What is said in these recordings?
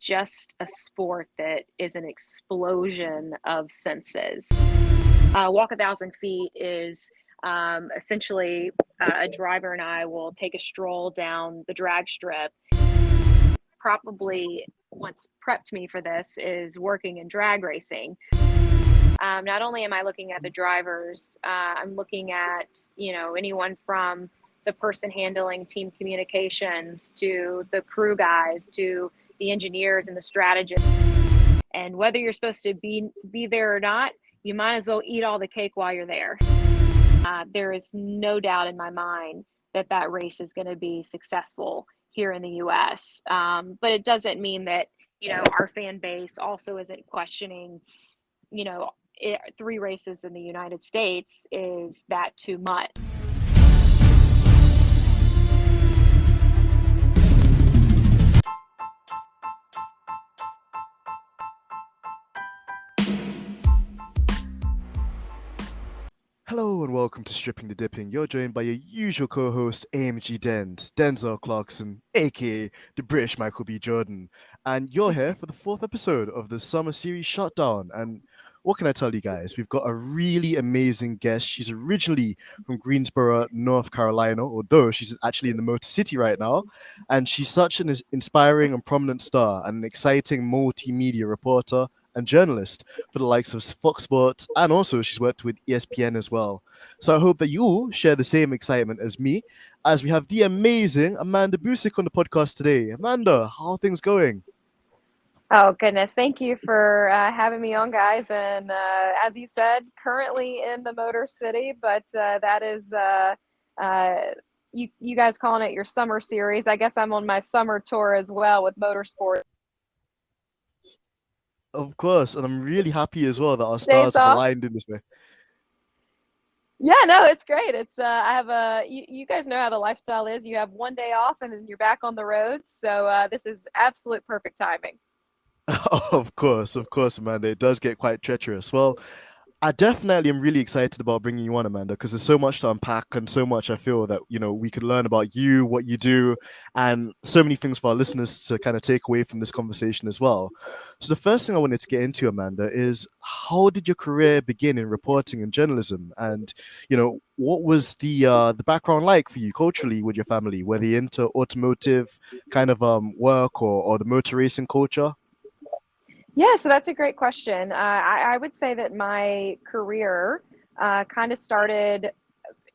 just a sport that is an explosion of senses. Walk 1,000 feet is essentially a driver and I will take a stroll down the drag strip. Probably what's prepped me for this is working in drag racing. Not only am I looking at the drivers, I'm looking at, anyone from the person handling team communications to the crew guys to the engineers and the strategists. And whether you're supposed to be there or not, you might as well eat all the cake while you're there. There is no doubt in my mind that race is going to be successful here in the U.S. But it doesn't mean that, our fan base also isn't questioning, 3 races in the United States, is that too much? Hello and welcome to Stripping the Dipping. You're joined by your usual co-host AMG Denzel Clarkson, aka the British Michael B. Jordan, and you're here for the 4th episode of the Summer Series Shutdown. And what can I tell you guys? We've got a really amazing guest. She's originally from Greensboro, North Carolina, although she's actually in the Motor City right now, and she's such an inspiring and prominent star and an exciting multimedia reporter and journalist for the likes of Fox Sports, and also she's worked with ESPN as well. So I hope that you all share the same excitement as me, as we have the amazing Amanda Busick on the podcast today. Amanda, how are things going? Oh, goodness. Thank you for having me on, guys. And as you said, currently in the Motor City, but that is you guys calling it your summer series. I guess I'm on my summer tour as well with Motorsport. Of course, and I'm really happy as well that our Days stars have off. aligned in this way. Yeah, no, it's great. It's I have you guys know how the lifestyle is. You have one day off and then you're back on the road. So this is absolute perfect timing. Of course, Amanda. It does get quite treacherous. Well, I definitely am really excited about bringing you on, Amanda, because there's so much to unpack and so much I feel that, we could learn about you, what you do, and so many things for our listeners to kind of take away from this conversation as well. So the first thing I wanted to get into, Amanda, is how did your career begin in reporting and journalism? And, what was the background like for you culturally with your family? Were they into automotive kind of work or the motor racing culture? Yeah, so that's a great question. I would say that my career kind of started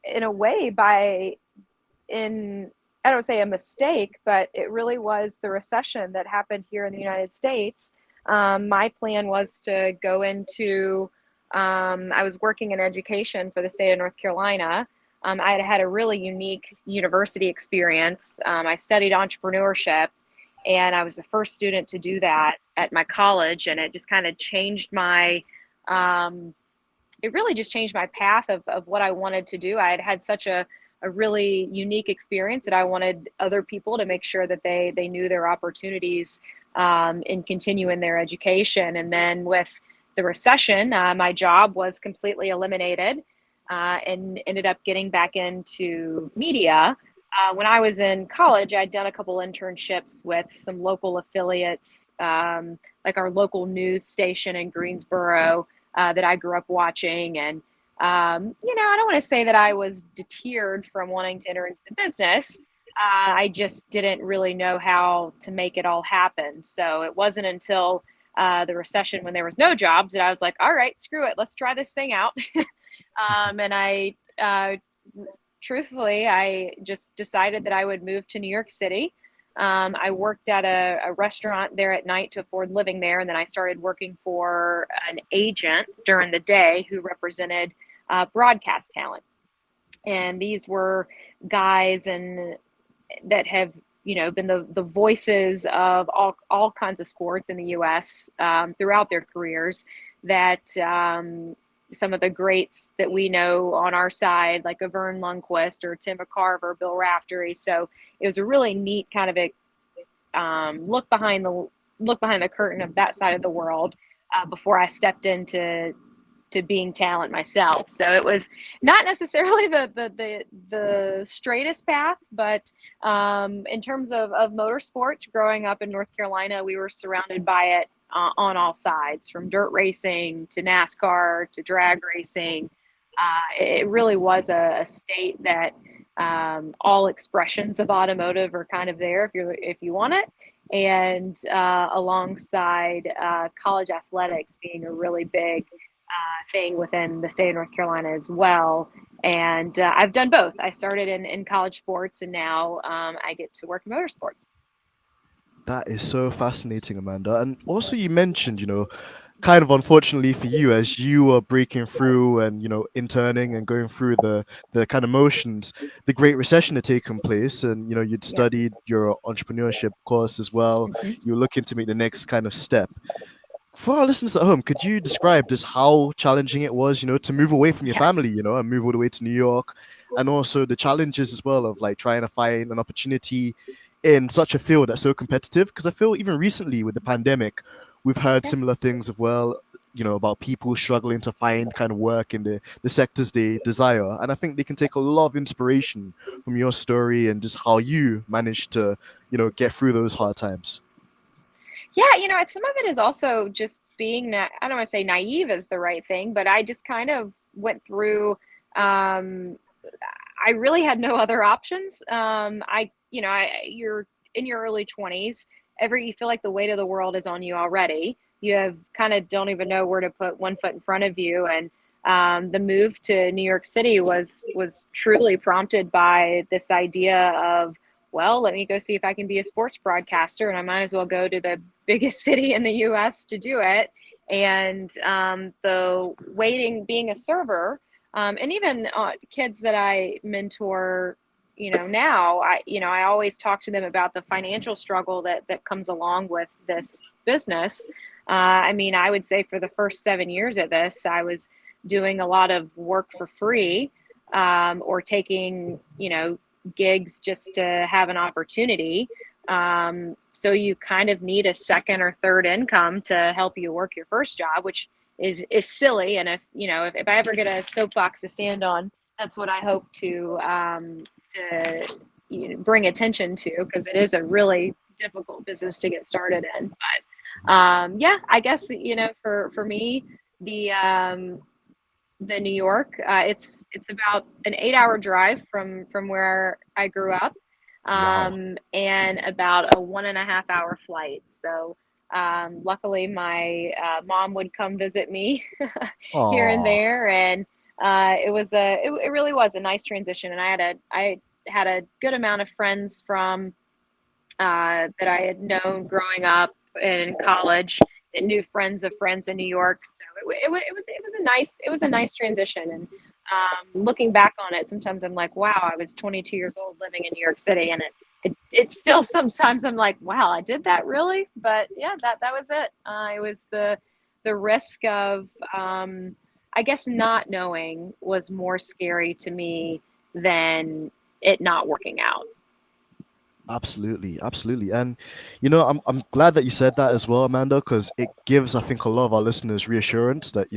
in a way I don't say a mistake, but it really was the recession that happened here in the United States. My plan was to go into, I was working in education for the state of North Carolina. I had a really unique university experience. I studied entrepreneurship, and I was the first student to do that at my college, and it just kind of changed it really just changed my path of what I wanted to do. I had had such a really unique experience that I wanted other people to make sure that they knew their opportunities in continuing their education. And then with the recession, my job was completely eliminated and ended up getting back into media. When I was in college, I'd done a couple internships with some local affiliates, like our local news station in Greensboro that I grew up watching. And, I don't want to say that I was deterred from wanting to enter into the business. I just didn't really know how to make it all happen. So it wasn't until the recession, when there was no jobs, that I was like, all right, screw it. Let's try this thing out. And I truthfully, I just decided that I would move to New York City. I worked at a restaurant there at night to afford living there, and then I started working for an agent during the day who represented broadcast talent. And these were guys that have been the voices of all kinds of sports in the U.S. Throughout their careers. That some of the greats that we know on our side, like a Vern Lundquist or Tim McCarver, Bill Raftery. So it was a really neat kind of a look behind the curtain of that side of the world before I stepped into being talent myself. So it was not necessarily the straightest path, but in terms of motorsports, growing up in North Carolina, we were surrounded by it on all sides, from dirt racing to NASCAR to drag racing. It really was a state that all expressions of automotive are kind of there if you want it, and alongside college athletics being a really big thing within the state of North Carolina as well. And I've done both. I started in college sports, and now I get to work in motorsports. That is so fascinating, Amanda. And also, you mentioned, kind of unfortunately for you, as you were breaking through and interning and going through the kind of motions, the Great Recession had taken place, and you'd Yeah. studied your entrepreneurship course as well. Mm-hmm. You were looking to make the next kind of step. For our listeners at home, could you describe just how challenging it was, to move away from your Yeah. family, and move all the way to New York, and also the challenges as well of like trying to find an opportunity in such a field that's so competitive? Because I feel even recently with the pandemic, we've heard Yeah. similar things as well, about people struggling to find kind of work in the sectors they desire. And I think they can take a lot of inspiration from your story and just how you managed to, get through those hard times. Yeah, some of it is also just being, I don't want to say naive is the right thing, but I just kind of went through, I really had no other options. You're in your early 20s, you feel like the weight of the world is on you already. You have kind of don't even know where to put one foot in front of you. And the move to New York City was truly prompted by this idea of, well, let me go see if I can be a sports broadcaster, and I might as well go to the biggest city in the U.S. to do it. And the waiting, being a server, and even kids that I mentor, now I always talk to them about the financial struggle that comes along with this business. I would say for the first 7 years of this, I was doing a lot of work for free, or taking, gigs just to have an opportunity. So you kind of need a second or third income to help you work your first job, which is silly. And if I ever get a soapbox to stand on, that's what I hope to bring attention to, because it is a really difficult business to get started in. But yeah, I guess for me, the New York, it's about an 8-hour drive from where I grew up, Wow. and about a 1.5-hour flight. So luckily, my mom would come visit me here and Oh, there, and it really was a nice transition. And I had a good amount of friends from that I had known growing up in college, and new friends of friends in New York. So it was a nice transition. And looking back on it, sometimes I'm like, wow, I was 22 years old living in New York City, and it's still sometimes I'm like, wow, I did that really? But yeah, that was it. It was the risk of I guess not knowing was more scary to me than it not working out. absolutely, absolutely. And I'm glad that you said that as well, Amanda, because it gives, I think, a lot of our listeners reassurance that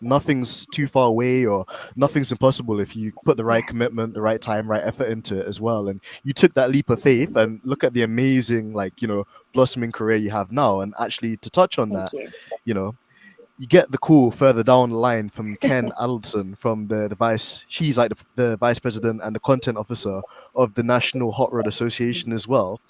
nothing's too far away or nothing's impossible if you put the right Yeah, commitment, the right time, right effort into it as well. And you took that leap of faith, and look at the amazing, like, blossoming career you have now. And actually, to touch on thank that, you. you know you get the call further down the line from Ken Adelson from the vice. She's like the vice president and the content officer of the National Hot Rod Association as well.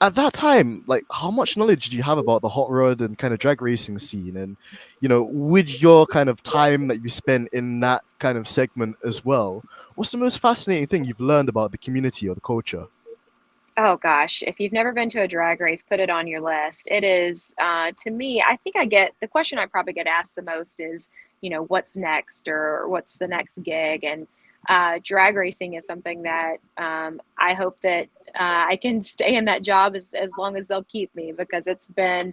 At that time, like, how much knowledge did you have about the hot rod and kind of drag racing scene? And with your kind of time that you spent in that kind of segment as well, what's the most fascinating thing you've learned about the community or the culture? Oh gosh, if you've never been to a drag race, put it on your list. It is, to me, I think I get the question I probably get asked the most is, what's next, or what's the next gig? And drag racing is something that I hope that I can stay in that job as long as they'll keep me, because it's been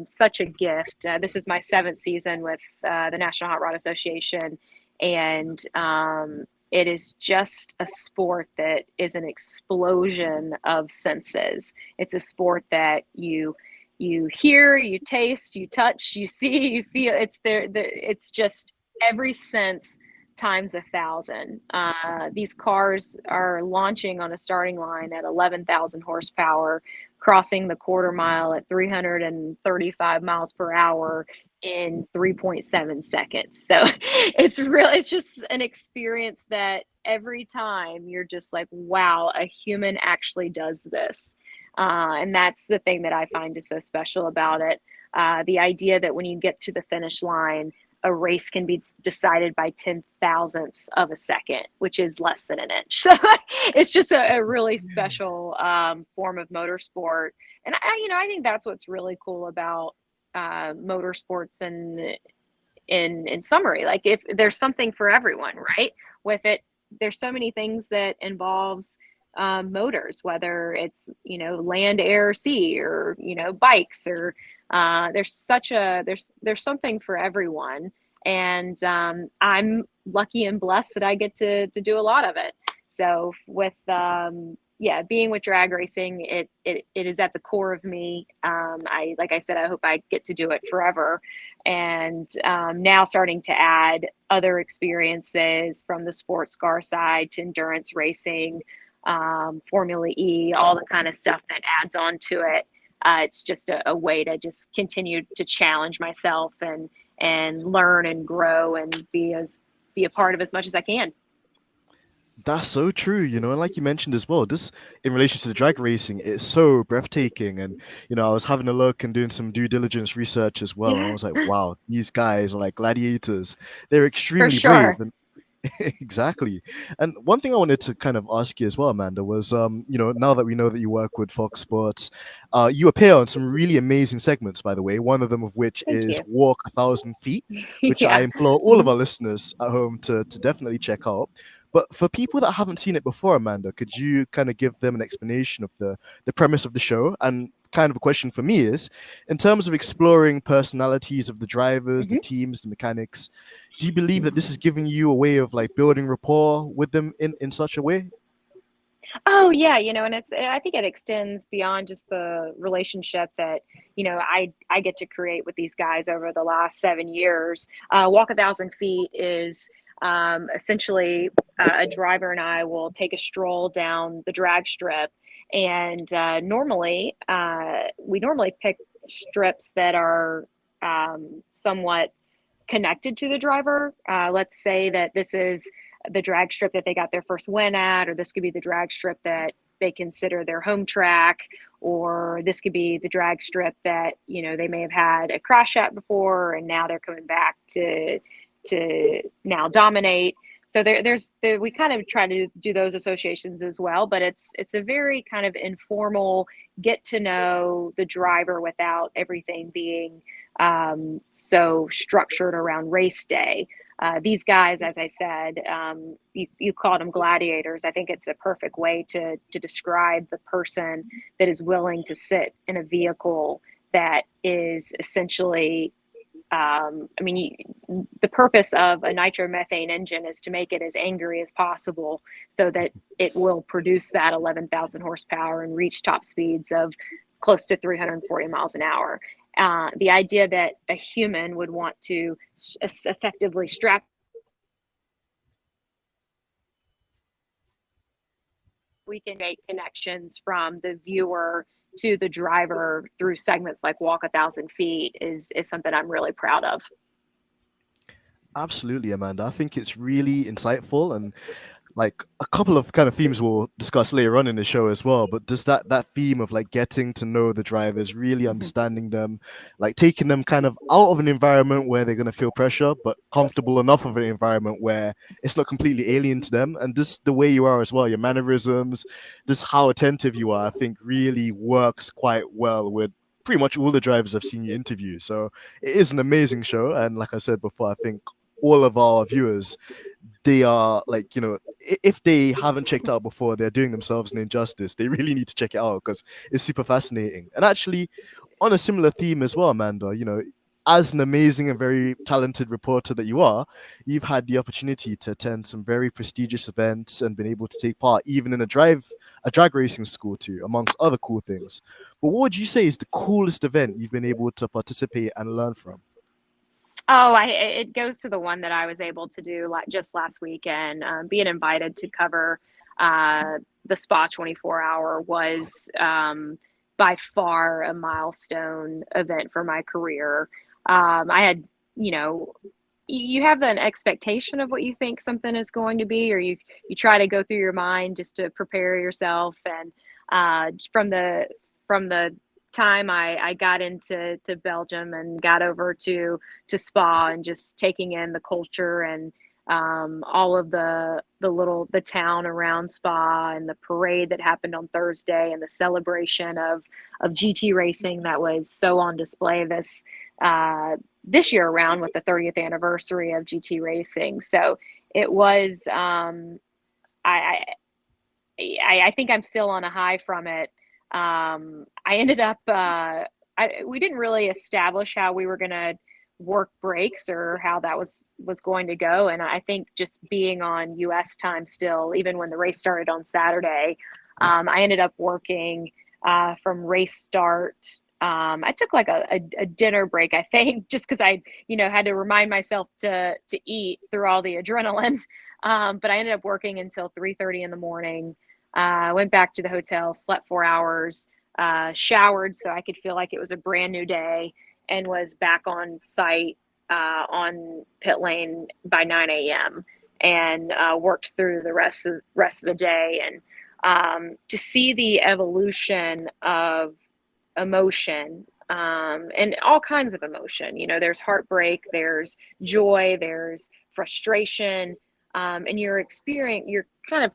such a gift. This is my 7th season with the National Hot Rod Association, and it is just a sport that is an explosion of senses. It's a sport that you hear, you taste, you touch, you see, you feel. It's there. It's just every sense times 1,000. These cars are launching on a starting line at 11,000 horsepower, crossing the quarter mile at 335 miles per hour in 3.7 seconds. So it's just an experience that every time you're just like, wow, a human actually does this. And that's the thing that I find is so special about it. The idea that when you get to the finish line, a race can be decided by 10 thousandths of a second, which is less than an inch. So it's just a really special form of motorsport. And I think that's what's really cool about motorsports and in summary, like if there's something for everyone, right? With it, there's so many things that involves motors, whether it's land, air, sea, or bikes, or there's something for everyone, and I'm lucky and blessed that I get to do a lot of it. So with being with drag racing, it is at the core of me. Like I said, I hope I get to do it forever, and now starting to add other experiences from the sports car side to endurance racing, Formula E, all the kind of stuff that adds on to it. It's just a way to just continue to challenge myself and learn and grow and be a part of as much as I can. That's so true, and like you mentioned as well, this in relation to the drag racing, it's so breathtaking. And I was having a look and doing some due diligence research as well, and I Yeah, was like, wow, these guys are like gladiators. They're for extremely brave. sure. And exactly. And one thing I wanted to kind of ask you as well, Amanda, was now that we know that you work with Fox Sports, you appear on some really amazing segments, by the way, one of them of which Thank is you. Walk 1,000 Feet, which I Yeah. implore all of our listeners at home to definitely check out. But for people that haven't seen it before, Amanda, could you kind of give them an explanation of the premise of the show? And kind of a question for me is, in terms of exploring personalities of the drivers, the Mhm. teams, the mechanics, do you believe that this is giving you a way of like building rapport with them in such a way? Oh yeah, and I think it extends beyond just the relationship that I get to create with these guys over the last 7 years. Walk 1,000 feet is essentially a driver and I will take a stroll down the drag strip, and we normally pick strips that are somewhat connected to the driver. Let's say that this is the drag strip that they got their first win at, or this could be the drag strip that they consider their home track, or this could be the drag strip that they may have had a crash at before, and now they're coming back to now dominate. So we kind of try to do those associations as well, but it's a very kind of informal get to know the driver without everything being so structured around race day. These guys, as I said, you called them gladiators. I think it's a perfect way to describe the person that is willing to sit in a vehicle that is essentially the purpose of a nitromethane engine is to make it as angry as possible so that it will produce that 11,000 horsepower and reach top speeds of close to 340 miles an hour. The idea that a human would want to effectively strap, we can make connections from the viewer to the driver through segments like Walk 1,000 feet is something I'm really proud of. Absolutely, Amanda. I think it's really insightful, and like a couple of kind of themes we'll discuss later on in the show as well. But just that theme of like getting to know the drivers, really Mhm. understanding them, like taking them kind of out of an environment where they're gonna feel pressure, but comfortable enough of an environment where it's not completely alien to them. And just the way you are as well, your mannerisms, just how attentive you are, I think really works quite well with pretty much all the drivers I've seen you interview. So it is an amazing show. And like I said before, I think all of our viewers, they are like, if they haven't checked out before, they're doing themselves an injustice. They really need to check it out because it's super fascinating. And actually, on a similar theme as well, Amanda, as an amazing and very talented reporter that you are, you've had the opportunity to attend some very prestigious events and been able to take part even in a drag racing school too, amongst other cool things. But what would you say is the coolest event you've been able to participate and learn from? Oh, it goes to the one that I was able to do just last weekend. Being invited to cover the Spa 24 hour was by far a milestone event for my career. I had, you know, you have an expectation of what you think something is going to be, or you try to go through your mind just to prepare yourself. And from the time I got into Belgium and got over to Spa, and just taking in the culture and all of the town around Spa, and the parade that happened on Thursday, and the celebration of GT racing that was so on display this year around with the 30th anniversary of GT racing. So it was I, I think I'm still on a high from it. I ended up we didn't really establish how we were going to work breaks or how that was going to go. And I think just being on US time still, even when the race started on Saturday, I ended up working from race start. I took like a dinner break, I think, just because I, had to remind myself to eat through all the adrenaline. But I ended up working until 3:30 in the morning. Went back to the hotel, slept 4 hours, showered so I could feel like it was a brand new day, and was back on site on pit lane by 9 a.m. and worked through the rest of the day. And to see the evolution of emotion, and all kinds of emotion. There's heartbreak, there's joy, there's frustration, and you're kind of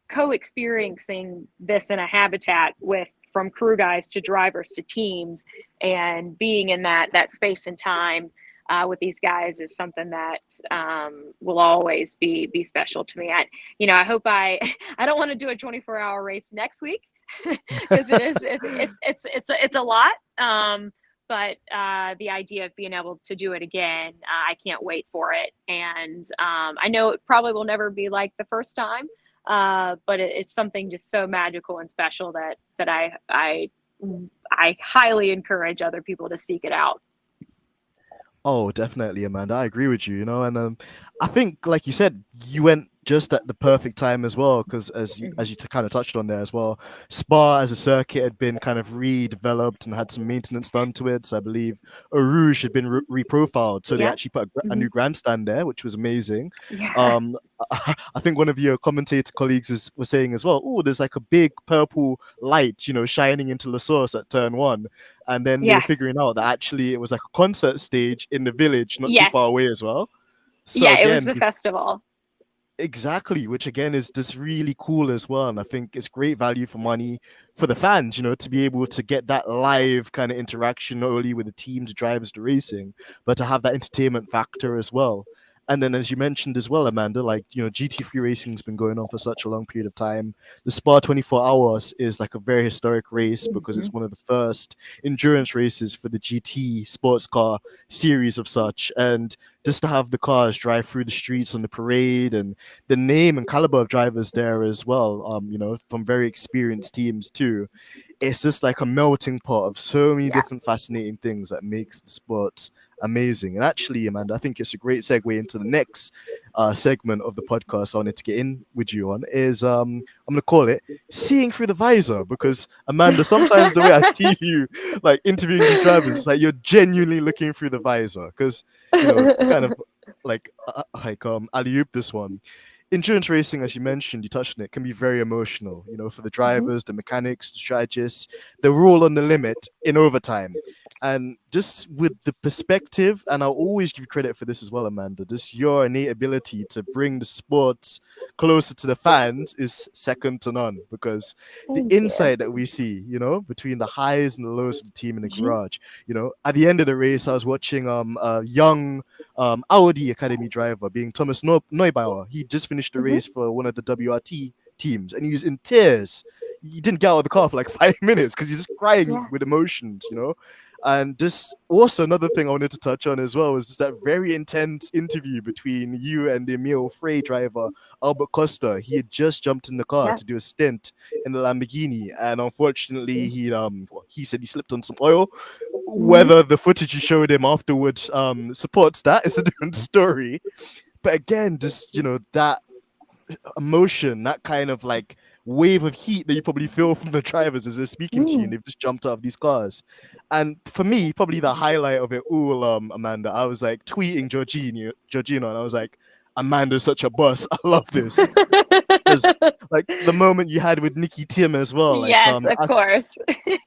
co-experiencing this in a habitat with, from crew guys to drivers to teams, and being in that space and time with these guys is something that will always be special to me. I hope I don't want to do a 24-hour race next week, because it's a lot. But the idea of being able to do it again, I can't wait for it. And I know it probably will never be like the first time, but it's something just so magical and special that I highly encourage other people to seek it out. Oh, definitely, Amanda. I agree with you, and I think, like you said, you went just at the perfect time as well, because as you kind of touched on there as well, Spa as a circuit had been kind of redeveloped and had some maintenance done to it. So I believe Eau Rouge had been reprofiled, so they actually put a new grandstand there, which was amazing. Yeah. I think one of your commentator colleagues was saying as well, oh, there's like a big purple light, shining into La Source at turn one. And then they were figuring out that actually it was like a concert stage in the village, not too far away as well. So it was again, the festival. Exactly, which again is just really cool as well. And I think it's great value for money for the fans, to be able to get that live kind of interaction, not only with the teams, the drivers, the racing, but to have that entertainment factor as well. And then, as you mentioned as well, Amanda, like, GT3 racing's been going on for such a long period of time. The Spa 24 Hours is like a very historic race because it's one of the first endurance races for the GT sports car series of such. And just to have the cars drive through the streets on the parade, and the name and caliber of drivers there as well, from very experienced teams too. It's just like a melting pot of so many different fascinating things that makes the sport amazing. And actually, Amanda, I think it's a great segue into the next segment of the podcast I wanted to get in with you on is I'm gonna call it seeing through the visor, because Amanda, sometimes the way I see you like interviewing these drivers, it's like you're genuinely looking through the visor, because kind of like alley-oop this one. Endurance racing, as you mentioned, you touched on it, can be very emotional, for the drivers, the mechanics, the strategists. They're all on the limit in overtime. And just with the perspective, and I'll always give you credit for this as well, Amanda, just your innate ability to bring the sports closer to the fans is second to none, because the insight that we see, between the highs and the lows of the team in the garage, at the end of the race, I was watching a young Audi Academy driver being Thomas Neubauer. He just finished the race for one of the WRT teams, and he was in tears. He didn't get out of the car for like 5 minutes because he's just crying with emotions, And just also another thing I wanted to touch on as well was just that very intense interview between you and the Emil Frey driver, Albert Costa. He had just jumped in the car to do a stint in the Lamborghini, and unfortunately he said he slipped on some oil. Mhm. Whether the footage you showed him afterwards supports that is a different story. But again, just that emotion, that kind of like wave of heat that you probably feel from the drivers as they're speaking to you and Mm. they've just jumped out of these cars. And for me, probably the highlight of it all, Amanda, I was like tweeting Georgina, and I was like, Amanda's such a boss. I love this. Because like the moment you had with Nikki Tim as well, like Yes, of as course.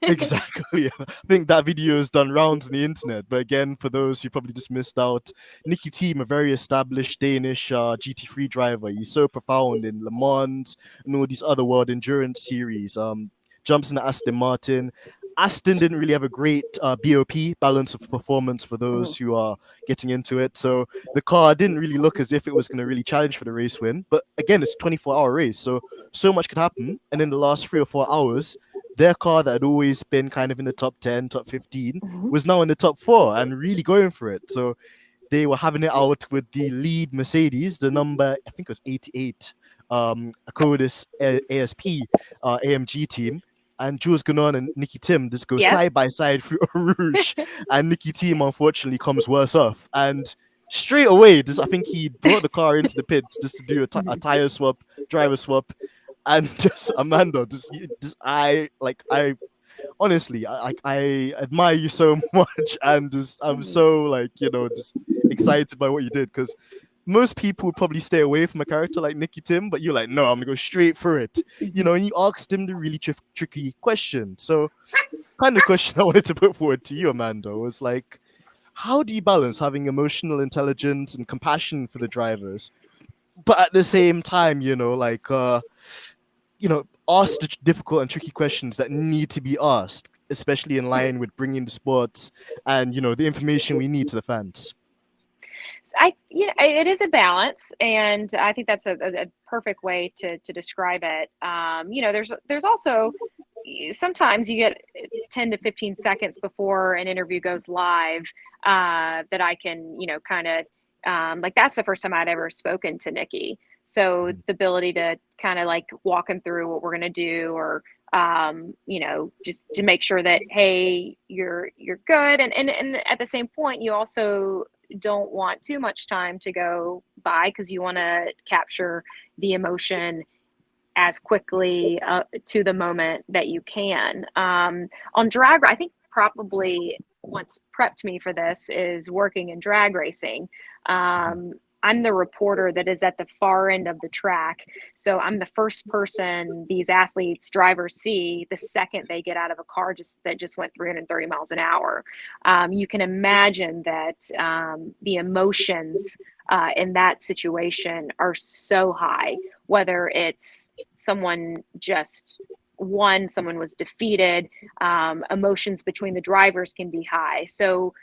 exactly. I think that video has done rounds on the internet. But again, for those who probably just missed out, Nicky Team, a very established Danish GT3 driver. He's so profound in Le Mans and all these other world endurance series. Jumps in Aston Martin. Aston didn't really have a great BOP, balance of performance, for those Mhm. who are getting into it. So the car didn't really look as if it was going to really challenge for the race win. But again, it's a 24-hour race. So much could happen. And in the last 3 or 4 hours, their car that had always been kind of in the top 10, top 15 Mhm. was now in the top 4 and really going for it. So they were having it out with the lead Mercedes, the number, I think it was 88, Acodis ASP AMG team. And Jules Ganon and Nicky Tim just go Yep. side by side through Eau Rouge. And Nicky Tim, unfortunately, comes worse off. And straight away, I think he brought the car into the pits just to do a Mhm. tire swap, driver swap, and just Amanda, I honestly, I admire you so much, and just I'm Mhm. so like just excited by what you did, because most people would probably stay away from a character like Nicky Tim, but you're like, no, I'm gonna go straight for it, Mhm. and you asked him the really tricky question. So, kind of question I wanted to put forward to you, Amanda, was like, how do you balance having emotional intelligence and compassion for the drivers, but at the same time, ask the difficult and tricky questions that need to be asked, especially in line with bringing the sports and the information we need to the fans. It is a balance, and I think that's a perfect way to describe it. There's also sometimes you get 10 to 15 seconds before an interview goes live that I can kind of like that's the first time I'd ever spoken to Nikki. So the ability to kind of like walk him through what we're going to do, or just to make sure that, hey, you're good, and at the same point you also don't want too much time to go by, because you want to capture the emotion as quickly to the moment that you can. On drag, I think probably what's prepped me for this is working in drag racing. I'm the reporter that is at the far end of the track. So I'm the first person these athletes, drivers see the second they get out of a car that just went 330 miles an hour. You can imagine that the emotions in that situation are so high, whether it's someone just won, someone was defeated. Emotions between the drivers can be high. So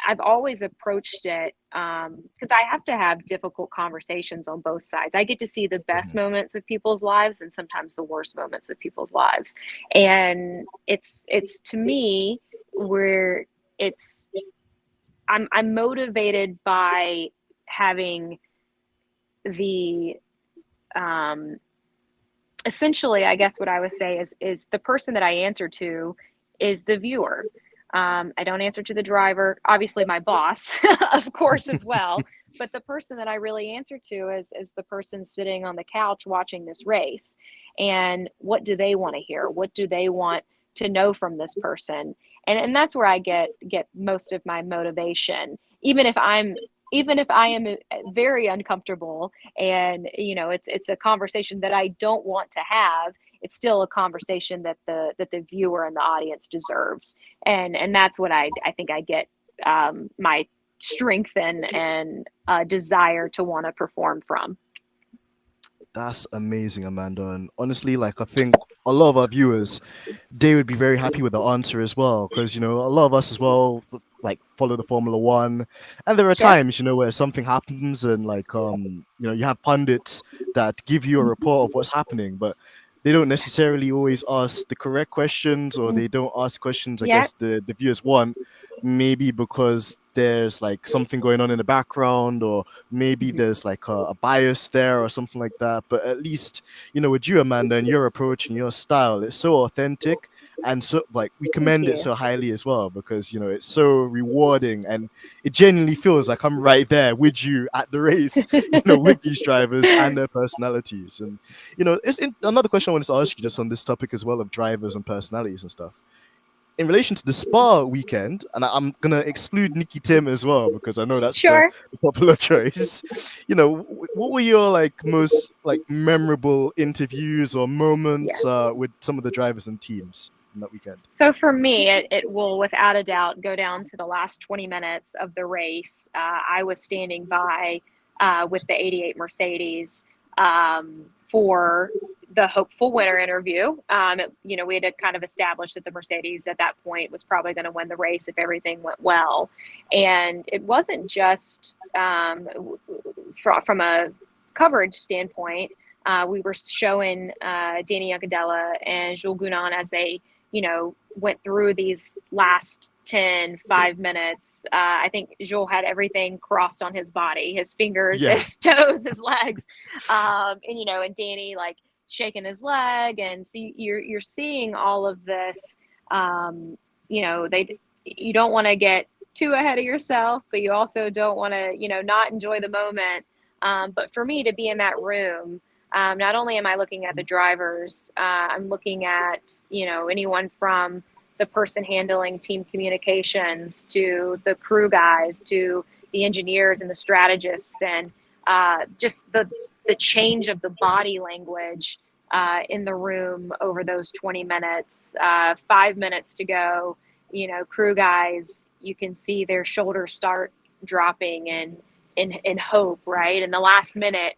I've always approached it because I have to have difficult conversations on both sides. I get to see the best moments of people's lives and sometimes the worst moments of people's lives, and it's to me where it's I'm motivated by having the um, essentially, I guess what I would say is the person that I answer to is the viewer. I don't answer to the driver, obviously my boss, of course, as well. But the person that I really answer to is the person sitting on the couch watching this race. And what do they want to hear? What do they want to know from this person? And that's where I get most of my motivation. Even if I am very uncomfortable, and it's a conversation that I don't want to have, it's still a conversation that the viewer and the audience deserves, and that's what I think I get my strength and desire to want to perform from. That's amazing, Amanda. And honestly, like I think a lot of our viewers, they would be very happy with the answer as well, because a lot of us as well like follow the Formula One, and there are Sure. times where something happens and like you have pundits that give you a report of what's happening, but they don't necessarily always ask the correct questions, or they don't ask questions I Yeah. guess the viewers want, maybe because there's like something going on in the background, or maybe there's like a bias there or something like that. But at least with you, Amanda, and your approach and your style, it's so authentic, and so like we Thank commend it you. so highly as well, because it's so rewarding, and it genuinely feels like I'm right there with you at the race, with these drivers and their personalities. And another question I wanted to ask you just on this topic as well of drivers and personalities and stuff in relation to the Spa weekend, and I'm gonna exclude Nikki Tim as well because I know that's Sure. the popular choice. What were your most memorable interviews or Yeah. moments with some of the drivers and teams in that weekend? So for me, it will without a doubt go down to the last 20 minutes of the race. I was standing by with the 88 Mercedes for the hopeful winner interview. We had kind of established that the Mercedes at that point was probably going to win the race if everything went well. And it wasn't just from a coverage standpoint. We were showing Danny Yankadella and Jules Gounon as they went through these last 5 minutes. I think Jules had everything crossed on his body, his fingers, Yeah. his toes, his legs. And Danny shaking his leg. And so you're seeing all of this. You don't want to get too ahead of yourself, but you also don't want to, not enjoy the moment. But for me to be in that room, not only am I looking at the drivers, I'm looking at, anyone from the person handling team communications to the crew guys to the engineers and the strategists, and just the change of the body language in the room over those 20 minutes, 5 minutes to go, crew guys, you can see their shoulders start dropping in hope, right? In the last minute,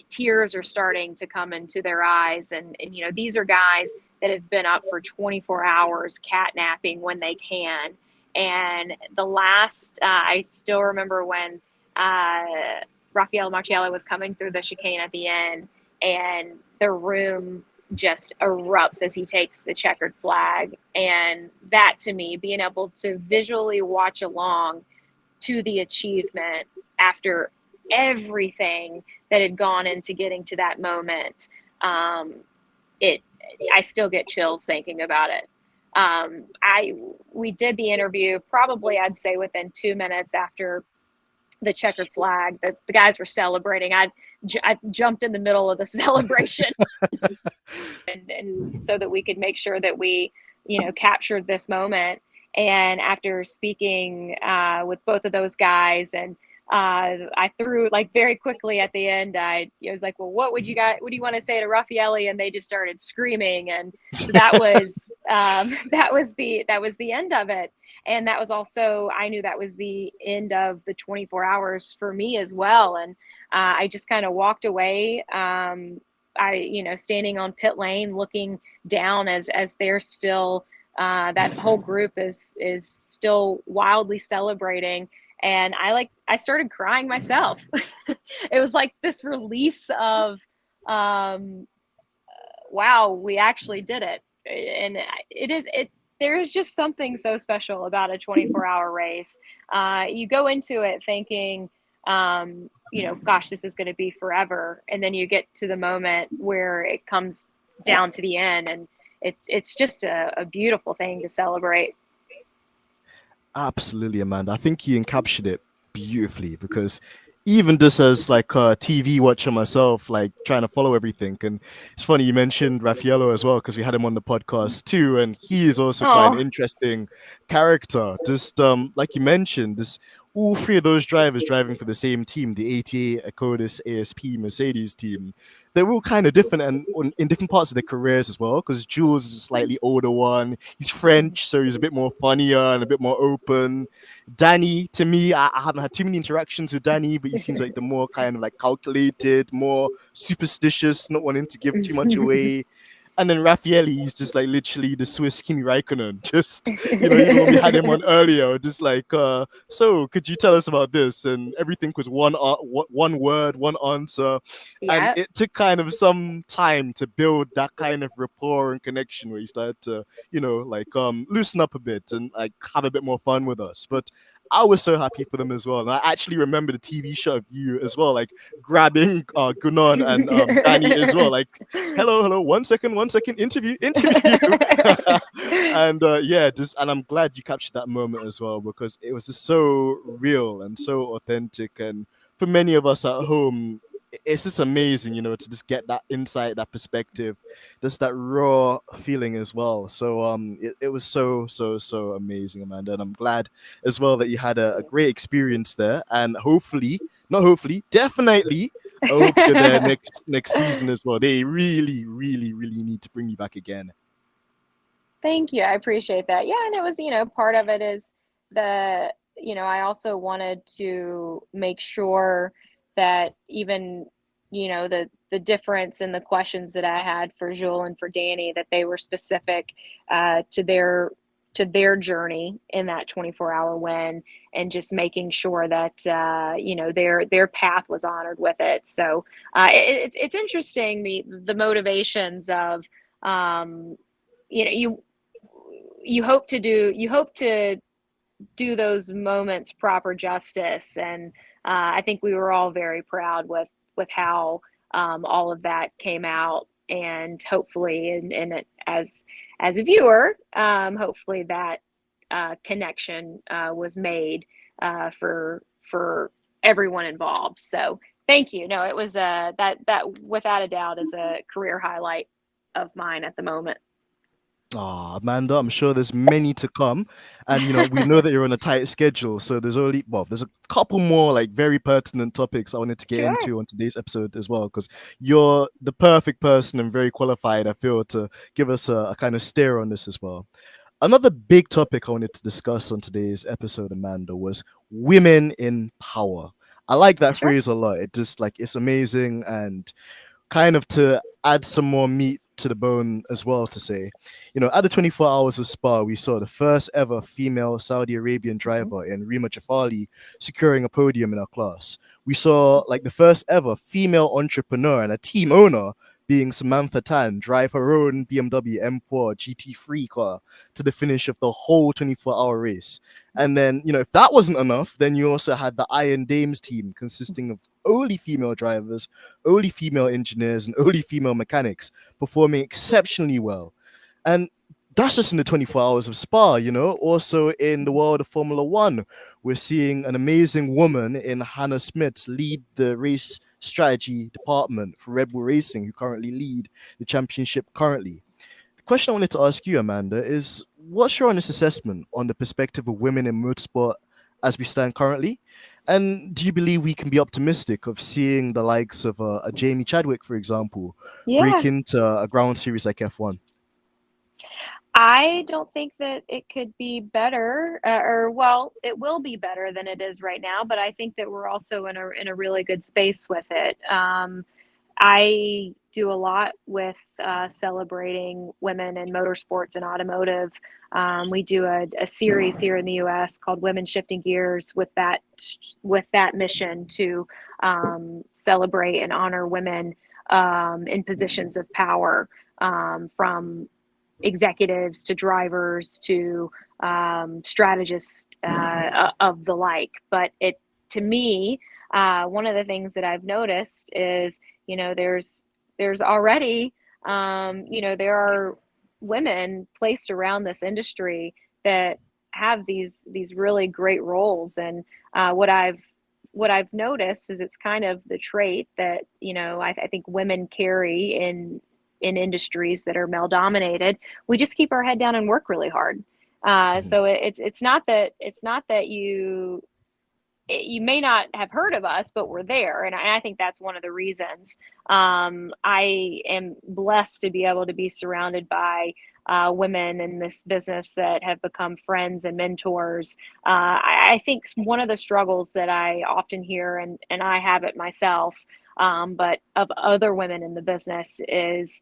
tears are starting to come into their eyes. And these are guys that have been up for 24 hours catnapping when they can. And the last, I still remember when Raffaele Marciello was coming through the chicane at the end, and the room just erupts as he takes the checkered flag. And that, to me, being able to visually watch along to the achievement after everything that had gone into getting to that moment, I still get chills thinking about it. We did the interview probably, I'd say, within 2 minutes after the checkered flag. The guys were celebrating. I jumped in the middle of the celebration, and so that we could make sure that we, captured this moment. And after speaking with both of those guys, and I threw very quickly at the end, I was like, well, what do you want to say to Raffaele? And they just started screaming. And so that was that was the end of it. And that was also, I knew that was the end of the 24 hours for me as well. And I just kind of walked away. Standing on pit lane, looking down as they're still, that whole group is still wildly celebrating. And I started crying myself. It was like this release of, wow, we actually did it. And there is just something so special about a 24-hour race. You go into it thinking, gosh, this is going to be forever. And then you get to the moment where it comes down to the end, and it's just a beautiful thing to celebrate. Absolutely, Amanda. I think you encapsulated it beautifully, because even just as a TV watcher myself, trying to follow everything. And it's funny you mentioned Raffaello as well, because we had him on the podcast too, and he is also quite an interesting character. Just like you mentioned, this all three of those drivers driving for the same team, the ATA, Acodis, ASP, Mercedes team. They're all kind of different and in different parts of their careers as well, because Jules is a slightly older one. He's French, so he's a bit more funnier and a bit more open. Danny, to me, I haven't had too many interactions with Danny, but he seems like the more kind of calculated, more superstitious, not wanting to give too much away. And then Raffaele, he's just literally the Swiss Kimi Raikkonen. Just, even when we had him on earlier, just so could you tell us about this? And everything was one word, one answer. Yep. And it took kind of some time to build that kind of rapport and connection where he started to, loosen up a bit and have a bit more fun with us. But I was so happy for them as well. And I actually remember the TV shot of you as well, like grabbing Gunan and Danny as well, like hello, hello, 1 second, interview. And and I'm glad you captured that moment as well, because it was just so real and so authentic. And for many of us at home, it's just amazing, to just get that insight, that perspective, just that raw feeling as well. So it was so amazing, Amanda. And I'm glad as well that you had a great experience there. And hopefully, not hopefully, definitely, I hope you're there next season as well. They really, really, really need to bring you back again. Thank you. I appreciate that. Yeah, and it was, part of it is I also wanted to make sure that even, the difference in the questions that I had for Jules and for Danny, that they were specific to their journey in that 24-hour win, and just making sure that their path was honored with it. So it's interesting, the motivations of you hope to do those moments proper justice, and I think we were all very proud with how all of that came out, and hopefully, and as a viewer, hopefully that connection was made for everyone involved. So thank you. No, it was that without a doubt is a career highlight of mine at the moment. Oh, Amanda, I'm sure there's many to come. And, we know that you're on a tight schedule. So there's a couple more like very pertinent topics I wanted to get Sure. into on today's episode as well, because you're the perfect person and very qualified, I feel, to give us a kind of steer on this as well. Another big topic I wanted to discuss on today's episode, Amanda, was women in power. I like that Sure. phrase a lot. It just like, it's amazing, and kind of to add some more meat to the bone as well, to say, at the 24 hours of Spa, we saw the first ever female Saudi Arabian driver in Rima Jafali securing a podium in our class. We saw like the first ever female entrepreneur and a team owner, being Samantha Tan, drive her own BMW M4 GT3 car to the finish of the whole 24-hour race. And then, if that wasn't enough, then you also had the Iron Dames team, consisting of only female drivers, only female engineers, and only female mechanics, performing exceptionally well. And that's just in the 24 hours of Spa, Also in the world of Formula One, we're seeing an amazing woman in Hannah Smith lead the race strategy department for Red Bull Racing, who currently lead the championship currently. The question I wanted to ask you, Amanda, is what's your honest assessment on the perspective of women in motorsport as we stand currently? And do you believe we can be optimistic of seeing the likes of a Jamie Chadwick, for example, break Yeah. into a ground series like F1? I don't think that it could be better, well, it will be better than it is right now, but I think that we're also in a really good space with it. I do a lot with celebrating women in motorsports and automotive. We do a series here in the U.S. called Women Shifting Gears, with that mission to celebrate and honor women in positions of power, from executives to drivers to strategists of the like. But to me, one of the things that I've noticed is, there's already, there are women placed around this industry that have these really great roles. And what I've noticed is it's kind of the trait that, I think women carry in industries that are male dominated. We just keep our head down and work really hard. So it's not that you may not have heard of us, but we're there. And I think that's one of the reasons. I am blessed to be able to be surrounded by women in this business that have become friends and mentors. I think one of the struggles that I often hear, and I have it myself, but of other women in the business, is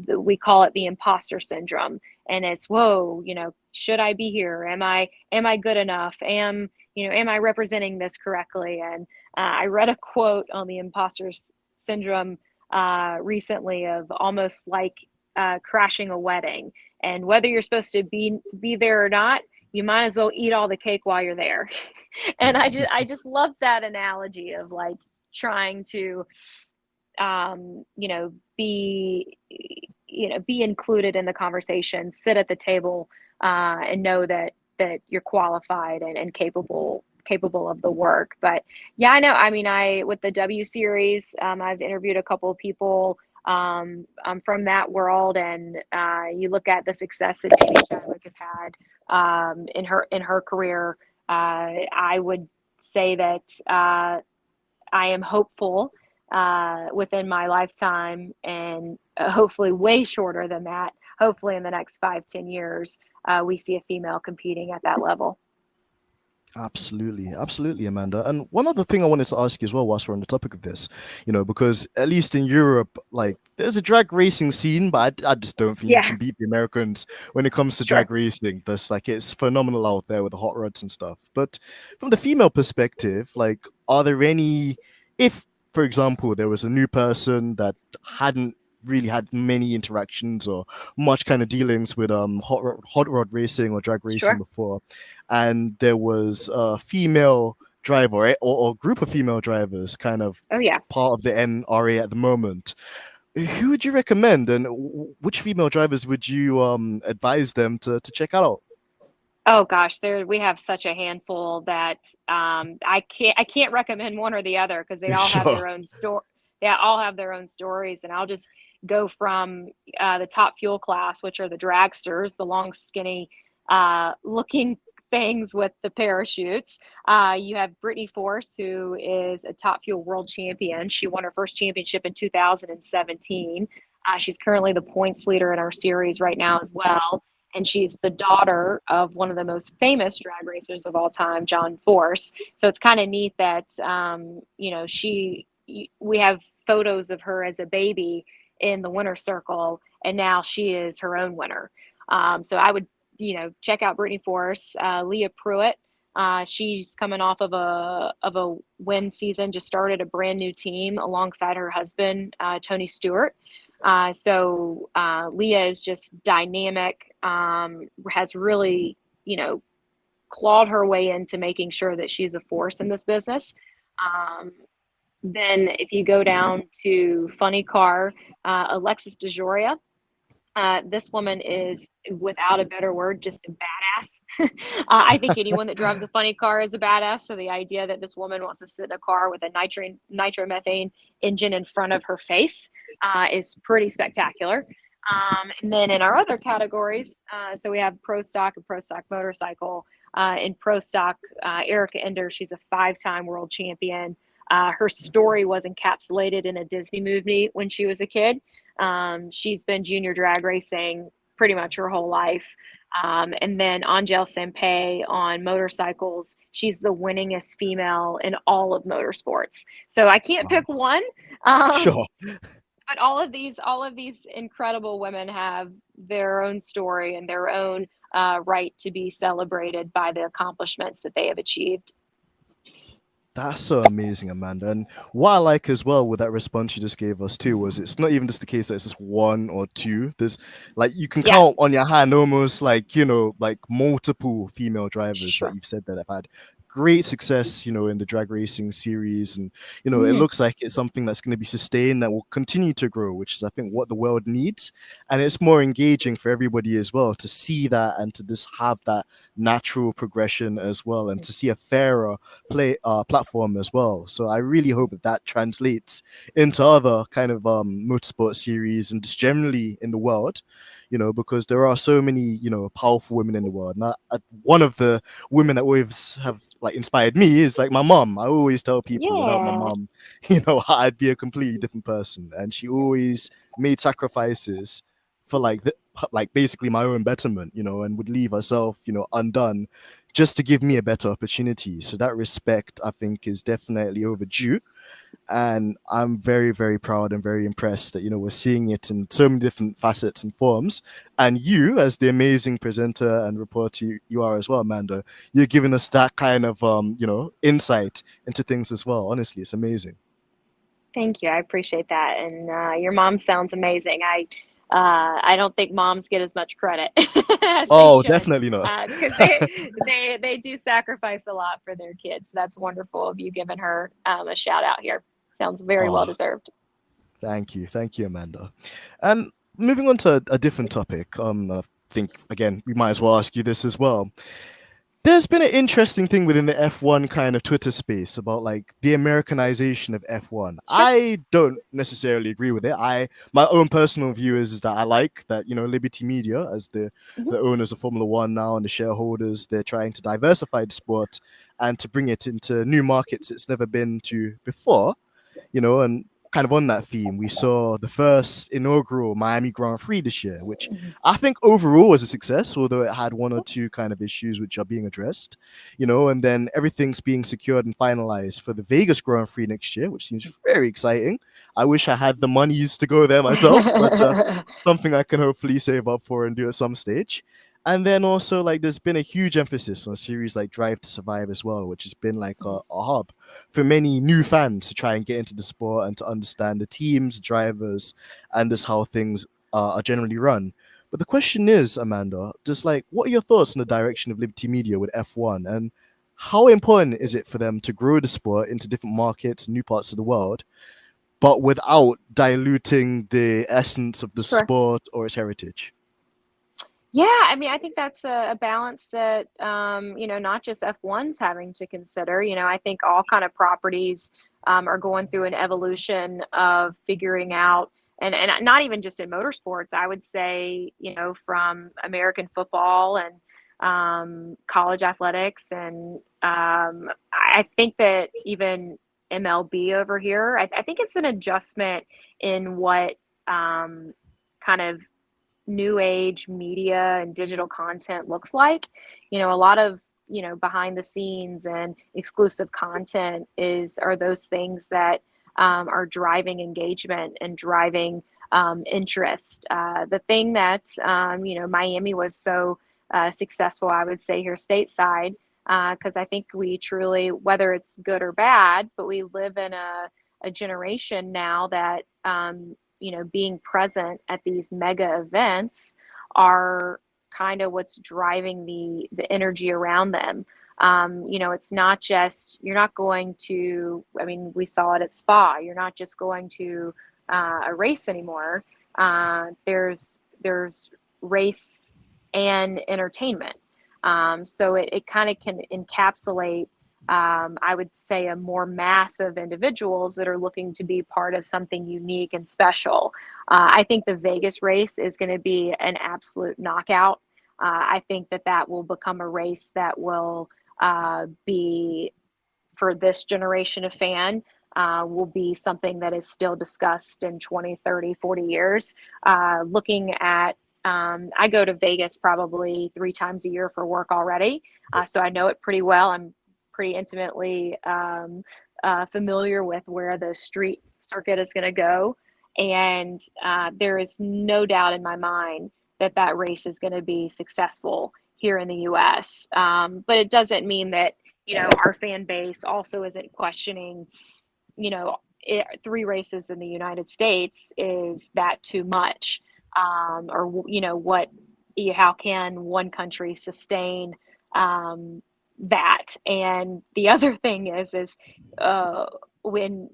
we call it the imposter syndrome. And it's, whoa, should I be here? Am I good enough? Am I representing this correctly? And I read a quote on the imposter syndrome recently, of almost like crashing a wedding, and whether you're supposed to be there or not, you might as well eat all the cake while you're there. And I just love that analogy of like trying to be be included in the conversation, sit at the table, and know that you're qualified and capable of the work. But yeah, I know. I mean, I with the W series, I've interviewed a couple of people from that world, and you look at the success that Amy Chadwick has had in her career. I would say that I am hopeful within my lifetime, and hopefully way shorter than that. Hopefully in the next 5-10 years, we see a female competing at that level. Absolutely, absolutely, Amanda. And one other thing I wanted to ask you as well, whilst we're on the topic of this, because at least in Europe, like there's a drag racing scene, but I just don't think you Yeah, can beat the Americans when it comes to sure. drag racing. That's like it's phenomenal out there with the hot rods and stuff. But from the female perspective, like, are there any, if, for example, there was a new person that hadn't really had many interactions or much kind of dealings with hot rod racing or drag racing Sure. before, and there was a female driver, right, or group of female drivers kind of Oh yeah. part of the NRA at the moment, who would you recommend, and which female drivers would you advise them to check out? Oh gosh, there we have such a handful that I can't recommend one or the other because they all have Sure. their own story. They all have their own stories, and I'll just go from the top fuel class, which are the dragsters, the long, skinny, looking things with the parachutes. You have Brittany Force, who is a top fuel world champion. She won her first championship in 2017. She's currently the points leader in our series right now as well, and she's the daughter of one of the most famous drag racers of all time, John Force. So it's kind of neat that we have photos of her as a baby in the winner's circle, and now she is her own winner. So I would check out Brittany Force, Leah Pruitt. She's coming off of a win season, just started a brand new team alongside her husband, Tony Stewart. So Leah is just dynamic, has really, clawed her way into making sure that she's a force in this business. Um, then if you go down to Funny Car, Alexis DeJoria, this woman is, without a better word, just a badass. I think anyone that drives a funny car is a badass. So the idea that this woman wants to sit in a car with a nitromethane engine in front of her face is pretty spectacular. And then in our other categories, so we have Pro Stock and Pro Stock Motorcycle. In Pro Stock, Erica Ender, she's a 5-time world champion. Her story was encapsulated in a Disney movie when she was a kid. She's been junior drag racing pretty much her whole life. And then Angel Sempe on motorcycles, she's the winningest female in all of motorsports. So I can't Wow. pick one. Um, Sure. but all of these incredible women have their own story and their own right to be celebrated by the accomplishments that they have achieved. That's so amazing, Amanda. And what I like as well with that response you just gave us too was it's not even just the case that it's just one or two. There's like you can Yeah, count on your hand almost like, like multiple female drivers that sure. you've said that have had great success, in the drag racing series. And, it Mhm. looks like it's something that's going to be sustained that will continue to grow, which is, I think, what the world needs. And it's more engaging for everybody as well to see that and to just have that natural progression as well and to see a fairer platform as well. So I really hope that that translates into other kind of motorsport series and just generally in the world, because there are so many powerful women in the world. And one of the women that always have like inspired me is like my mom. I always tell people without my Yeah. mom, I'd be a completely different person. And she always made sacrifices for like basically my own betterment, and would leave herself, undone just to give me a better opportunity. So that respect, I think, is definitely overdue. And I'm very, very proud and very impressed that, we're seeing it in so many different facets and forms. And you, as the amazing presenter and reporter you are as well, Amanda, you're giving us that kind of, insight into things as well. Honestly, it's amazing. Thank you. I appreciate that. And your mom sounds amazing. I don't think moms get as much credit. as they Oh, should, definitely not. because they do sacrifice a lot for their kids. That's wonderful of you giving her a shout out here. Sounds very well Oh, deserved. thank you, Amanda. And moving on to a different topic, I think again we might as well ask you this as well. There's been an interesting thing within the F1 kind of Twitter space about like the Americanization of F1. Sure. I don't necessarily agree with it. My own personal view is that I like that, Liberty Media, as Hmm. the owners of Formula One now and the shareholders, they're trying to diversify the sport and to bring it into new markets it's never been to before, and kind of on that theme, we saw the first inaugural Miami Grand Prix this year, which Hmm. I think overall was a success, although it had one or two kind of issues which are being addressed, and then everything's being secured and finalized for the Vegas Grand Prix next year, which seems very exciting. I wish I had the monies to go there myself, but something I can hopefully save up for and do at some stage. And then also, like, there's been a huge emphasis on a series like Drive to Survive as well, which has been like a hub for many new fans to try and get into the sport and to understand the teams, drivers, and just how things are generally run. But the question is, Amanda, just like, what are your thoughts on the direction of Liberty Media with F1, and how important is it for them to grow the sport into different markets, new parts of the world, but without diluting the essence of the Sure. sport or its heritage? Yeah, I mean, I think that's a balance that not just F1's having to consider. I think all kind of properties are going through an evolution of figuring out, and not even just in motorsports. I would say, from American football and college athletics, and I think that even MLB over here, I think it's an adjustment in what kind of new age media and digital content looks like. A lot of, behind the scenes and exclusive content are those things that are driving engagement and driving interest. The thing that, Miami was so successful, I would say, here stateside, because I think we truly, whether it's good or bad, but we live in a generation now that being present at these mega events are kind of what's driving the energy around them. It's not just, you're not going to, I mean, we saw it at Spa. You're not just going to a race anymore. There's race and entertainment. So it kind of can encapsulate, I would say, a more mass of individuals that are looking to be part of something unique and special. I think the Vegas race is going to be an absolute knockout. I think that will become a race that will be, for this generation of fan, will be something that is still discussed in 20, 30, 40 years. Looking at I go to Vegas probably 3 times a year for work already, so I know it pretty well. I'm pretty intimately familiar with where the street circuit is going to go, and there is no doubt in my mind that race is going to be successful here in the U.S. But it doesn't mean that our fan base also isn't questioning. Three races in the United States, is that too much? Or how can one country sustain that? And the other thing is when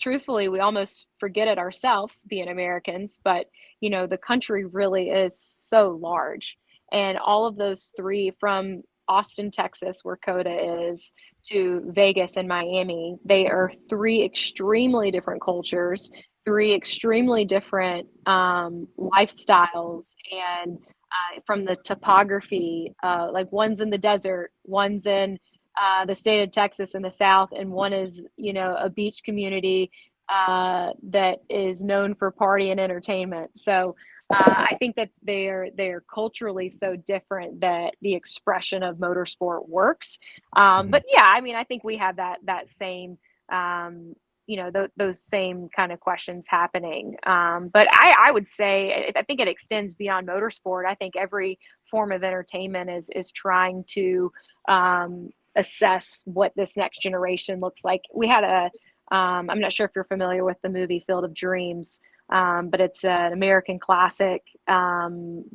truthfully we almost forget it ourselves, being Americans, but the country really is so large, and all of those three, from Austin, Texas, where Coda is, to Vegas and Miami, they are three extremely different cultures, three extremely different lifestyles, and from the topography, like one's in the desert, one's in the state of Texas in the South, and one is, a beach community that is known for party and entertainment. So I think that they're culturally so different that the expression of motorsport works. Mhm. But yeah, I mean, I think we have that same. Those same kind of questions happening. But I would say, I think it extends beyond motorsport. I think every form of entertainment is trying to assess what this next generation looks like. We had I'm not sure if you're familiar with the movie Field of Dreams, but it's an American classic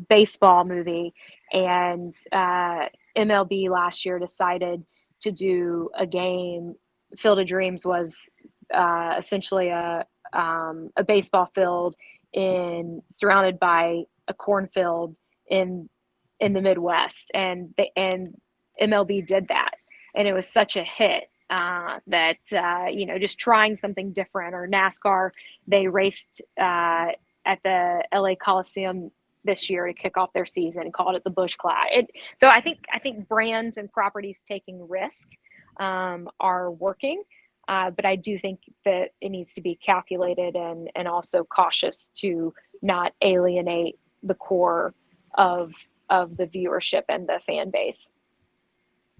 baseball movie. And MLB last year decided to do a game. Field of Dreams was essentially a baseball field surrounded by a cornfield in the Midwest, and MLB did that, and it was such a hit that just trying something different. Or NASCAR, they raced at the LA Coliseum this year to kick off their season and called it the Busch Clash. So I think brands and properties taking risk are working. But I do think that it needs to be calculated and also cautious to not alienate the core of the viewership and the fan base.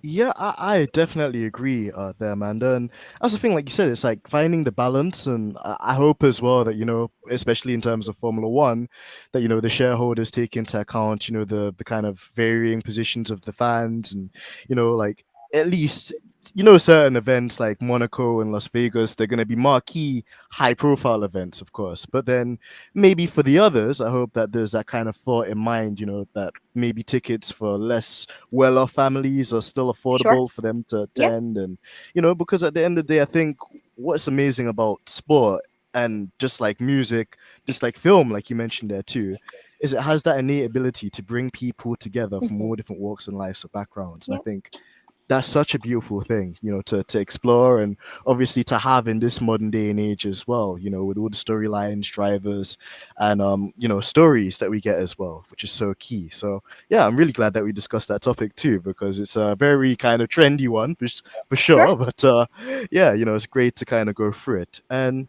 Yeah, I definitely agree there, Amanda. And that's the thing, like you said, it's like finding the balance. And I hope as well that, especially in terms of Formula One, that, the shareholders take into account, the kind of varying positions of the fans and, like at least, certain events like Monaco and Las Vegas, they're going to be marquee, high profile events, of course. But then maybe for the others, I hope that there's that kind of thought in mind, that maybe tickets for less well-off families are still Sure. affordable for them to Yeah. attend. And because at the end of the day, I think what's amazing about sport and just like music, just like film, like you mentioned there too, is it has that innate ability to bring people together from Mhm. all different walks and lives or backgrounds. And I Yeah. think that's such a beautiful thing, to explore and obviously to have in this modern day and age as well, with all the storylines, drivers, and stories that we get as well, which is so key. So yeah, I'm really glad that we discussed that topic too, because it's a very kind of trendy one for Sure. sure. But yeah, it's great to kind of go through it. And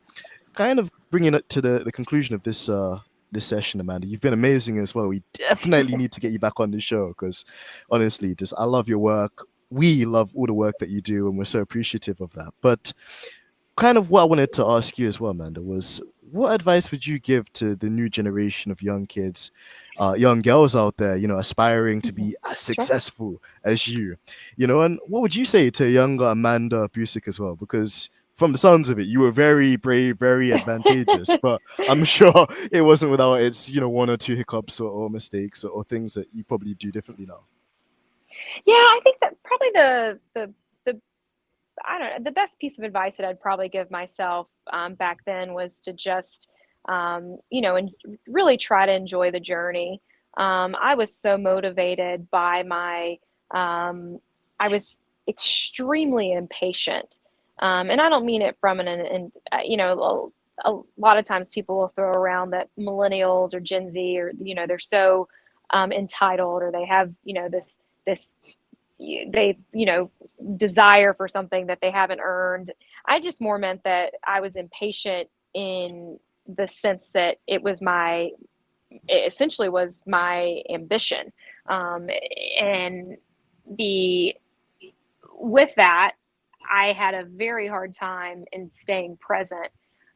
kind of bringing it to the conclusion of this session, Amanda. You've been amazing as well. We definitely need to get you back on the show because honestly, just I love your work. We love all the work that you do, and we're so appreciative of that. But kind of what I wanted to ask you as well, Amanda, was what advice would you give to the new generation of young kids, young girls out there, aspiring to Mhm. be as Sure. successful as you, and what would you say to younger Amanda Busick as well? Because from the sounds of it, you were very brave, very advantageous, but I'm sure it wasn't without its, one or two hiccups or mistakes or things that you probably do differently now. Yeah, I think that probably the I don't know, the best piece of advice that I'd probably give myself back then was to just and really try to enjoy the journey. I was so motivated by I was extremely impatient, and I don't mean it from a lot of times people will throw around that millennials or Gen Z, or they're so entitled, or they have this they desire for something that they haven't earned. I just more meant that I was impatient in the sense that it essentially was my ambition, and the with that, I had a very hard time in staying present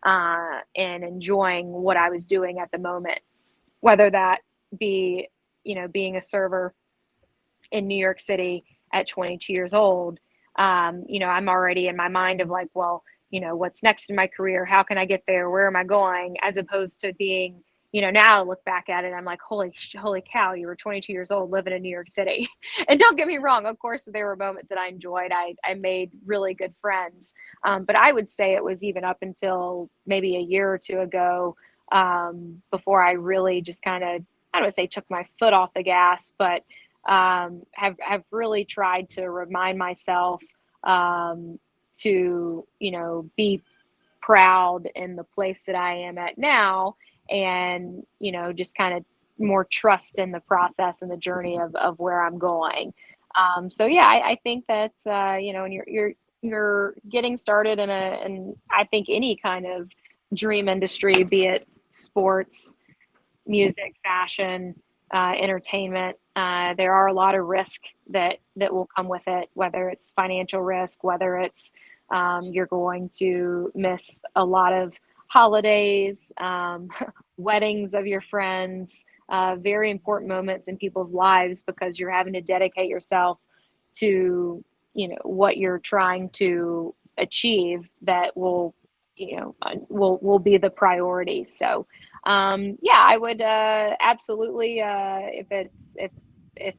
and enjoying what I was doing at the moment, whether that be being a server in New York City at 22 years old. I'm already in my mind of like, well, what's next in my career? How can I get there? Where am I going? As opposed to being, now I look back at it, I'm like, holy cow, you were 22 years old living in New York City. And don't get me wrong, of course, there were moments that I enjoyed. I made really good friends. But I would say it was even up until maybe a year or two ago before I really just kind of, I don't say took my foot off the gas, but have really tried to remind myself to be proud in the place that I am at now, and just kind of more trust in the process and the journey of where I'm going. So yeah, I think that when you're getting started and I think any kind of dream industry, be it sports, music, fashion, entertainment. There are a lot of risk that will come with it, whether it's financial risk, whether it's you're going to miss a lot of holidays, weddings of your friends, very important moments in people's lives because you're having to dedicate yourself to what you're trying to achieve that will will be the priority. So, yeah, I would absolutely, if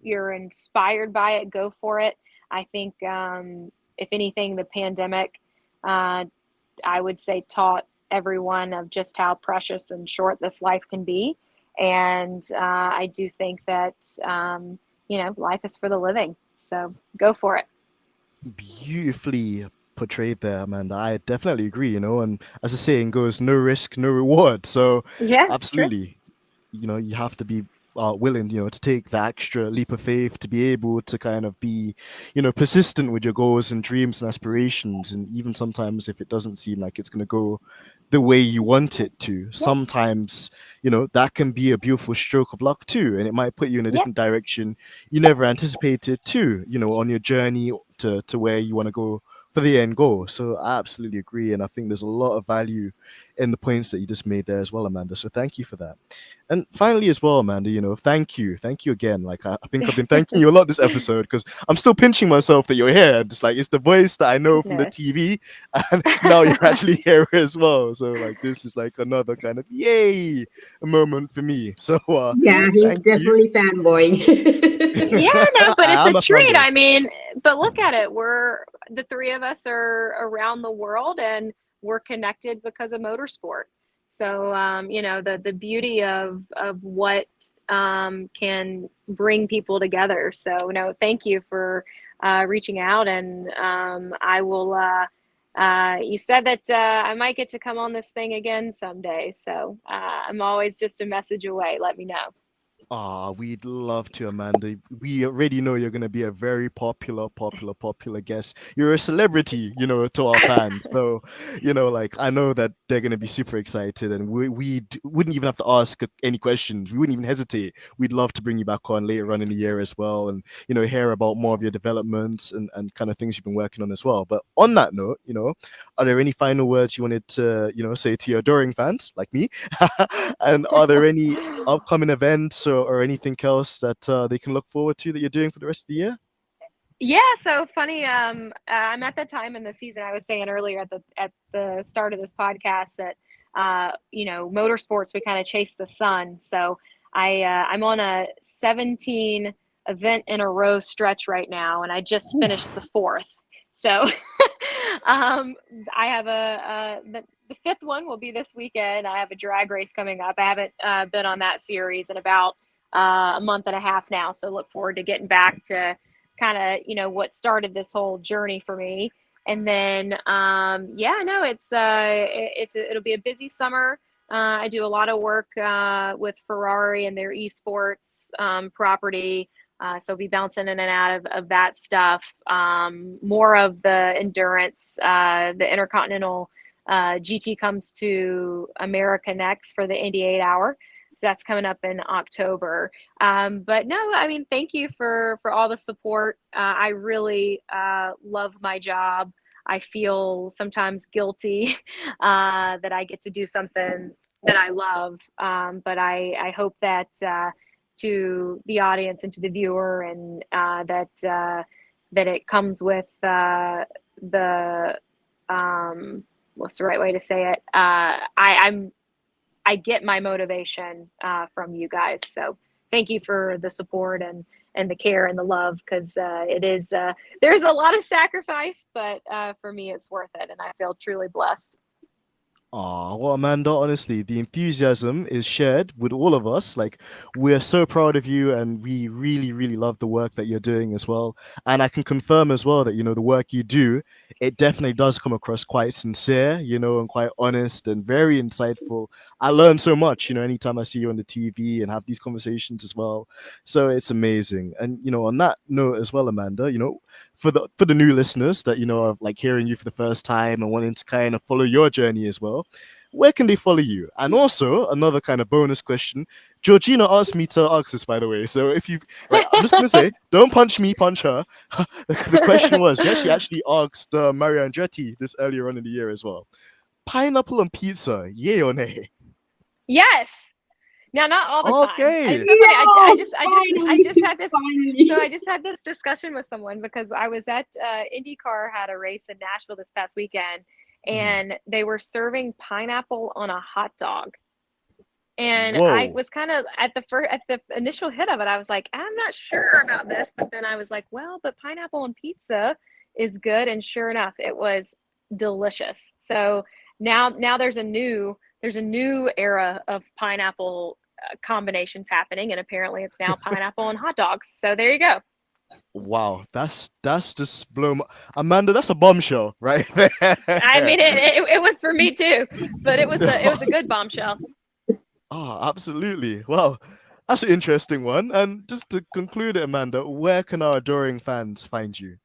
you're inspired by it, go for it. I think, if anything, the pandemic, uh, I would say, taught everyone of just how precious and short this life can be. And I do think that, life is for the living. So go for it. Beautifully portrayed there, Amanda. I definitely agree, and as the saying goes, no risk, no reward. So, Yeah, it's true. absolutely, you have to be willing, to take the extra leap of faith to be able to kind of be, persistent with your goals and dreams and aspirations. And even sometimes if it doesn't seem like it's going to go the way you want it to, Yep. sometimes, that can be a beautiful stroke of luck too. And it might put you in a Yep. different direction you never anticipated too, on your journey to where you want to go for the end goal. So I absolutely agree. And I think there's a lot of value in the points that you just made there as well, Amanda. So thank you for that. And finally, as well, Amanda, thank you. Thank you again. Like, I think I've been thanking you a lot this episode because I'm still pinching myself that you're here. Just like, it's the voice that I know from the Goodness. TV, and now you're actually here as well. So, like, this is like another kind of yay moment for me. So, Yeah, he's thank you. definitely fanboying. Yeah, no, but it's I a am a treat. fanboy. I mean, but look at it. We're the three of us are around the world and we're connected because of motorsport. So, the beauty of what can bring people together. So, no, thank you for reaching out, and I will. You said that I might get to come on this thing again someday. So I'm always just a message away. Let me know. We'd love to, Amanda. We already know you're going to be a very popular guest. You're a celebrity, to our fans. So, like, I know that they're going to be super excited, and we wouldn't even have to ask any questions. We wouldn't even hesitate. We'd love to bring you back on later on in the year as well, and, hear about more of your developments and kind of things you've been working on as well. But on that note, are there any final words you wanted to, say to your adoring fans like me? And are there any upcoming events or anything else that they can look forward to that you're doing for the rest of the year? Yeah, so funny. I'm at the time in the season. I was saying earlier at the start of this podcast that motorsports, we kind of chase the sun. So I'm on a 17 event in a row stretch right now, and I just finished the fourth. So I have the fifth one will be this weekend. I have a drag race coming up. I haven't been on that series in about a month and a half now, so look forward to getting back to kind of what started this whole journey for me. And then yeah, no, it'll be a busy summer. I do a lot of work with Ferrari and their esports property. So I'll be bouncing in and out of that stuff. More of the endurance, the Intercontinental GT comes to America next for the Indy 8 hour. So that's coming up in October. But no, I mean, thank you for all the support. I really love my job. I feel sometimes guilty that I get to do something that I love. But I hope that to the audience and to the viewer, and that it comes with the what's the right way to say it? I get my motivation from you guys. So thank you for the support and the care and the love, because it is there's a lot of sacrifice, but for me it's worth it, and I feel truly blessed. Well, Amanda, honestly, the enthusiasm is shared with all of us. Like, we're so proud of you, and we really, really love the work that you're doing as well. And I can confirm as well that, the work you do, it definitely does come across quite sincere, and quite honest and very insightful. I learn so much, anytime I see you on the TV and have these conversations as well. So it's amazing. And, on that note as well, Amanda, for the new listeners that are like hearing you for the first time and wanting to kind of follow your journey as well, where can they follow you? And also another kind of bonus question, Georgina asked me to ask this, by the way. So if you like, I'm just gonna say, don't punch me, punch her. The question was, yeah, she actually asked Mario Andretti this earlier on in the year as well. Pineapple on pizza, yay or nay? Yes. Now, not all the time. Okay. It's so funny. I Finally, just had this. finally. So I just had this discussion with someone because I was at IndyCar had a race in Nashville this past weekend, and they were serving pineapple on a hot dog. And I Whoa. was kind of at the initial hit of it, I was like, I'm not sure about this. But then I was like, well, but pineapple on pizza is good. And sure enough, it was delicious. So now there's a new era of pineapple combinations happening, and apparently it's now pineapple and hot dogs. So there you go. Wow, that's just blown. Amanda, that's a bombshell, right? I mean, it was for me too, but it was a good bombshell. Oh, absolutely. Well, that's an interesting one. And just to conclude it, Amanda, where can our adoring fans find you?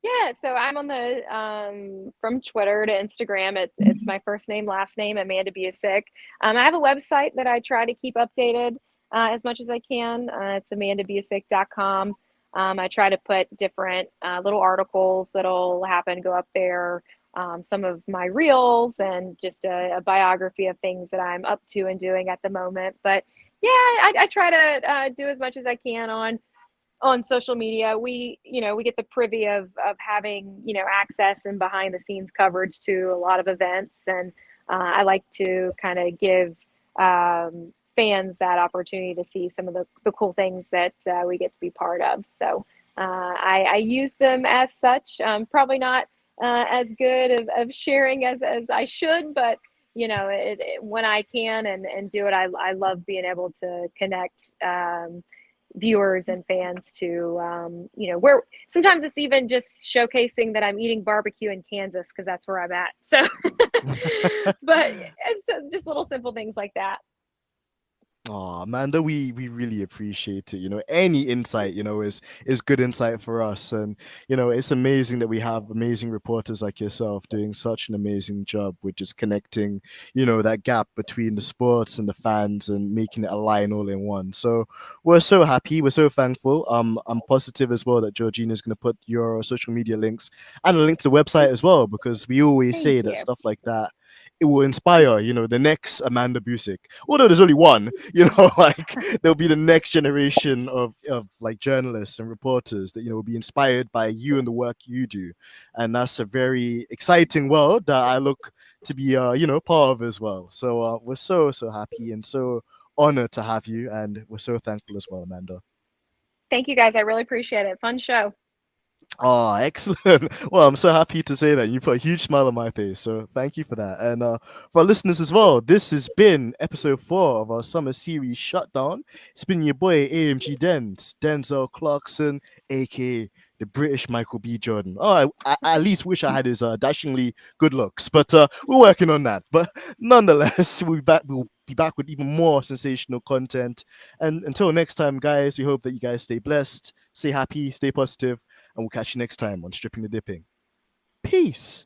Yeah, so I'm on the from Twitter to Instagram. It's my first name, last name, Amanda Busick. I have a website that I try to keep updated as much as I can. It's amandabusick.com. I try to put different little articles that'll go up there. Some of my reels and just a biography of things that I'm up to and doing at the moment. But yeah, I try to do as much as I can on social media. We get the privy of having access and behind the scenes coverage to a lot of events, and I like to kind of give fans that opportunity to see some of the cool things that we get to be part of. So I use them as such. Probably not as good of sharing as I should, but when I can and do it, I love being able to connect viewers and fans to where sometimes it's even just showcasing that I'm eating barbecue in Kansas because that's where I'm at. So but it's just little simple things like that. Oh, Amanda, we really appreciate it. Any insight, is good insight for us. And, it's amazing that we have amazing reporters like yourself doing such an amazing job with just connecting, that gap between the sports and the fans and making it align all in one. So we're so happy. We're so thankful. I'm positive as well that Georgina is going to put your social media links and a link to the website as well, because we always Thank say you. that stuff like that, it will inspire, the next Amanda Busick. Although there's only one, like there'll be the next generation of like journalists and reporters that, will be inspired by you and the work you do. And that's a very exciting world that I look to be, part of as well. So we're so happy and so honored to have you. And we're so thankful as well, Amanda. Thank you guys. I really appreciate it. Fun show. Oh, excellent. Well, I'm so happy to say that. You put a huge smile on my face. So thank you for that. And for our listeners as well, this has been episode 4 of our summer series Shutdown. It's been your boy AMG Denzel Clarkson, aka the British Michael B. Jordan. Oh, I at least wish I had his dashingly good looks, but we're working on that. But nonetheless, we'll be back with even more sensational content. And until next time, guys, we hope that you guys stay blessed, stay happy, stay positive, and we'll catch you next time on Stripping the Dipping. Peace.